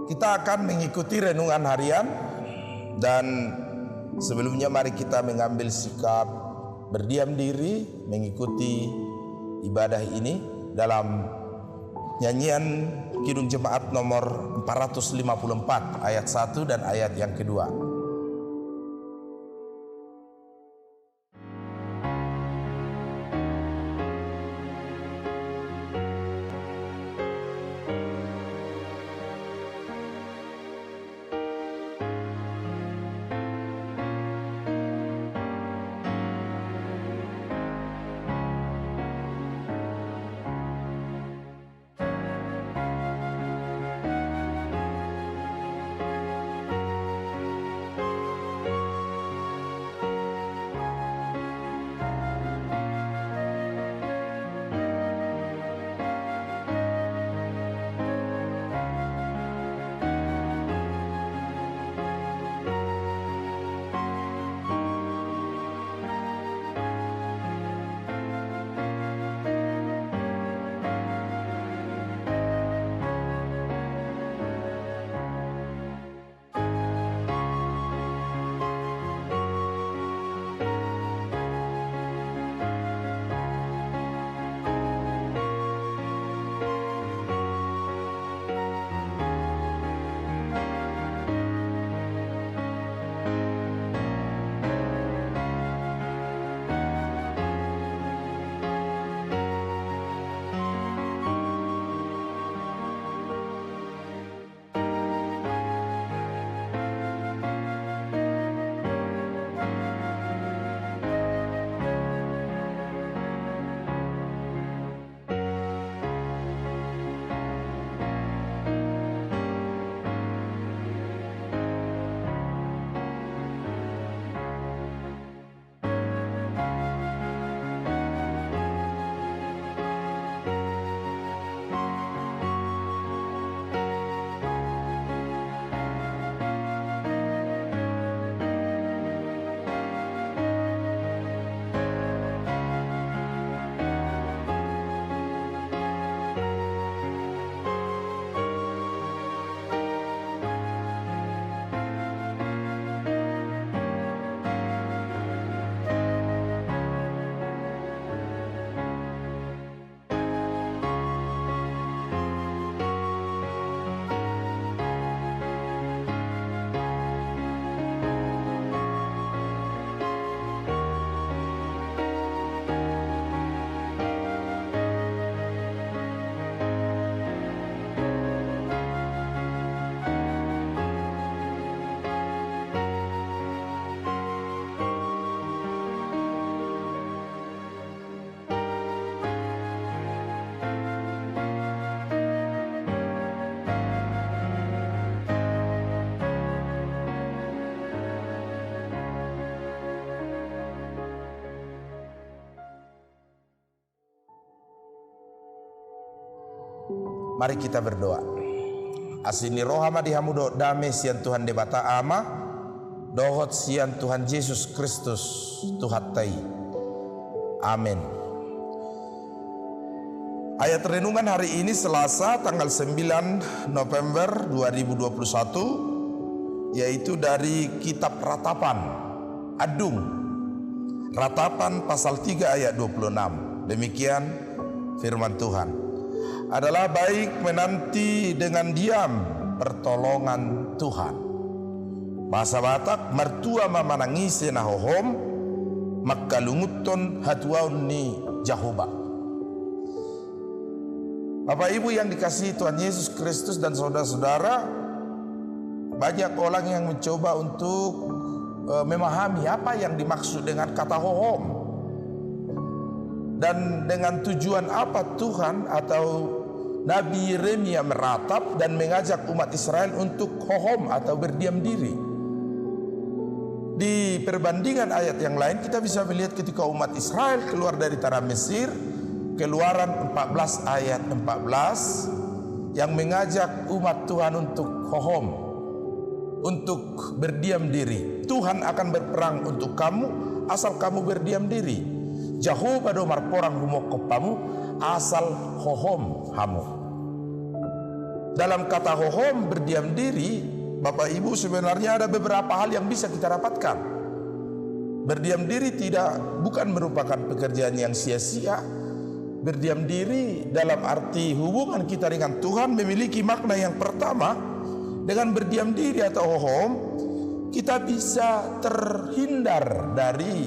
Kita akan mengikuti renungan harian, dan sebelumnya mari kita mengambil sikap berdiam diri mengikuti ibadah ini dalam nyanyian Kidung Jemaat nomor 454 ayat 1 dan ayat yang kedua. Mari kita berdoa. Asini rohama dihamudo dame sian Tuhan debata ama dohot sian Tuhan Yesus Kristus Tuhan tai. Amin. Ayat renungan hari ini Selasa tanggal 9 November 2021, yaitu dari kitab Ratapan Adung, Ratapan pasal 3 ayat 26. Demikian firman Tuhan. Adalah baik menanti dengan diam pertolongan Tuhan. Bahasa Batak, mertua mamanangise nahohom makalunguton hatuaun ni Jahoba. Bapak Ibu yang dikasihi Tuhan Yesus Kristus dan saudara-saudara, banyak orang yang mencoba untuk memahami apa yang dimaksud dengan kata hohom, dan dengan tujuan apa Tuhan atau Nabi Yeremia meratap dan mengajak umat Israel untuk hohom atau berdiam diri. Di perbandingan ayat yang lain kita bisa melihat ketika umat Israel keluar dari tanah Mesir, Keluaran 14 ayat 14, yang mengajak umat Tuhan untuk hohom, untuk berdiam diri. Tuhan akan berperang untuk kamu asal kamu berdiam diri. Jahoba domar porang humokopamu asal hohom hamu. Dalam kata hohom, berdiam diri, Bapak Ibu, sebenarnya ada beberapa hal yang bisa kita dapatkan. Berdiam diri bukan merupakan pekerjaan yang sia-sia. Berdiam diri dalam arti hubungan kita dengan Tuhan memiliki makna yang pertama. Dengan berdiam diri atau hohom, kita bisa terhindar dari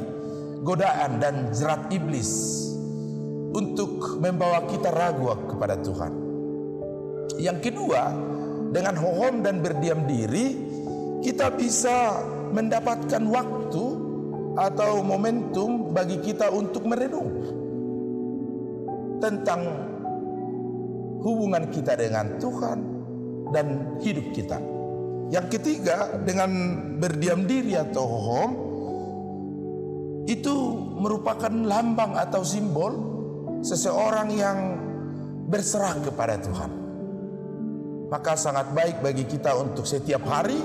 godaan dan jerat iblis untuk membawa kita ragu kepada Tuhan. Yang kedua, dengan hohom dan berdiam diri, kita bisa mendapatkan waktu atau momentum bagi kita untuk merenung tentang hubungan kita dengan Tuhan dan hidup kita. Yang ketiga, dengan berdiam diri atau hohom, itu merupakan lambang atau simbol seseorang yang berserah kepada Tuhan. Maka sangat baik bagi kita untuk setiap hari,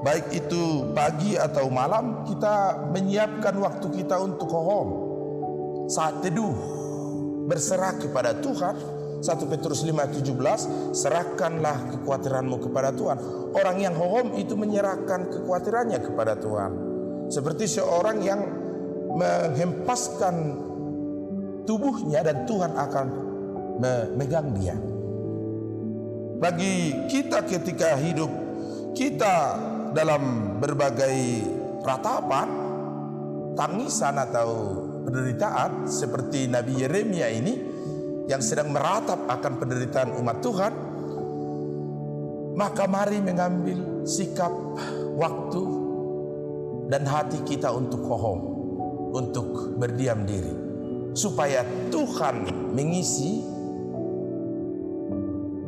baik itu pagi atau malam, kita menyiapkan waktu kita untuk hohom. Saat teduh, berserah kepada Tuhan. 1 Petrus 5:17, serahkanlah kekhawatiranmu kepada Tuhan. Orang yang hohom itu menyerahkan kekhawatirannya kepada Tuhan. Seperti seorang yang menghempaskan tubuhnya dan Tuhan akan memegang dia. Bagi kita ketika hidup kita dalam berbagai ratapan, tangisan atau penderitaan seperti Nabi Yeremia ini yang sedang meratap akan penderitaan umat Tuhan, maka mari mengambil sikap, waktu dan hati kita untuk hohom, untuk berdiam diri, supaya Tuhan mengisi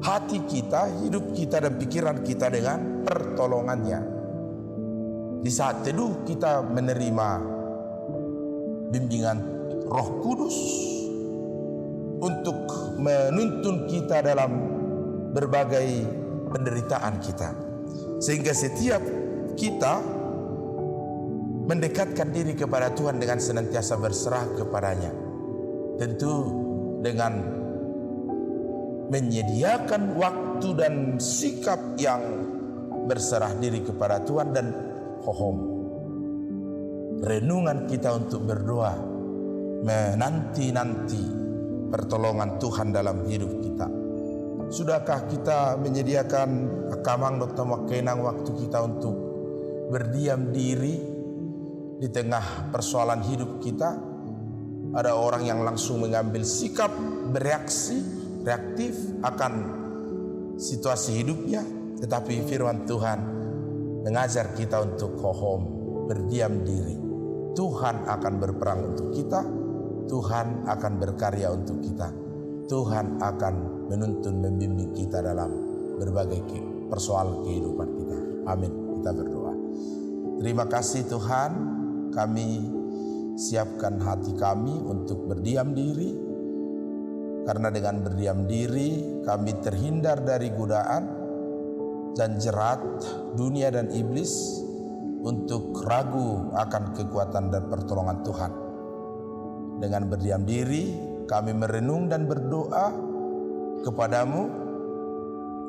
hati kita, hidup kita dan pikiran kita dengan pertolongannya. Di saat teduh kita menerima bimbingan Roh Kudus untuk menuntun kita dalam berbagai penderitaan kita, sehingga setiap kita mendekatkan diri kepada Tuhan dengan senantiasa berserah kepadanya, tentu dengan menyediakan waktu dan sikap yang berserah diri kepada Tuhan dan hohom. Renungan kita untuk berdoa, menanti-nanti pertolongan Tuhan dalam hidup kita. Sudahkah kita menyediakan akamang dotama kenang waktu kita untuk berdiam diri di tengah persoalan hidup kita? Ada orang yang langsung mengambil sikap reaktif akan situasi hidupnya, tetapi firman Tuhan mengajar kita untuk hohom, berdiam diri. Tuhan akan berperang untuk kita, Tuhan akan berkarya untuk kita, Tuhan akan menuntun membimbing kita dalam berbagai persoalan kehidupan kita. Amin. Kita berdoa. Terima kasih Tuhan, kami siapkan hati kami untuk berdiam diri, karena dengan berdiam diri kami terhindar dari godaan dan jerat dunia dan iblis untuk ragu akan kekuatan dan pertolongan Tuhan. Dengan berdiam diri kami merenung dan berdoa kepadamu,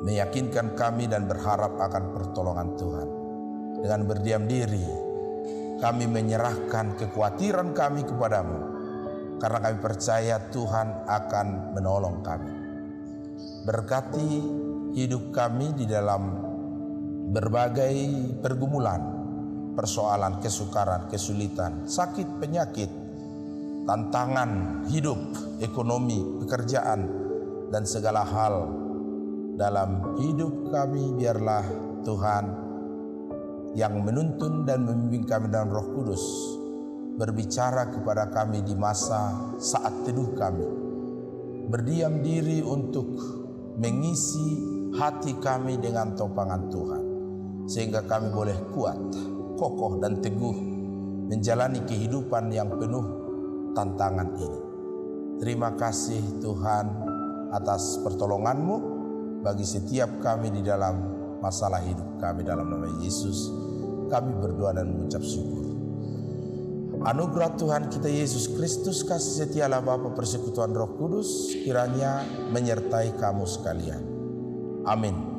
meyakinkan kami dan berharap akan pertolongan Tuhan. Dengan berdiam diri kami menyerahkan kekhawatiran kami kepadamu, karena kami percaya Tuhan akan menolong kami. Berkati hidup kami di dalam berbagai pergumulan, persoalan, kesukaran, kesulitan, sakit, penyakit, tantangan hidup, ekonomi, pekerjaan, dan segala hal dalam hidup kami. Biarlah Tuhan yang menuntun dan membimbing kami dalam Roh Kudus berbicara kepada kami di masa saat teduh kami. Berdiam diri untuk mengisi hati kami dengan topangan Tuhan, sehingga kami boleh kuat, kokoh dan teguh menjalani kehidupan yang penuh tantangan ini. Terima kasih Tuhan atas pertolongan-Mu bagi setiap kami di dalam masalah hidup kami. Dalam nama Yesus kami berdoa dan mengucap syukur. Anugerah Tuhan kita Yesus Kristus, kasih setia Allah Bapa, persekutuan Roh Kudus kiranya menyertai kamu sekalian. Amin.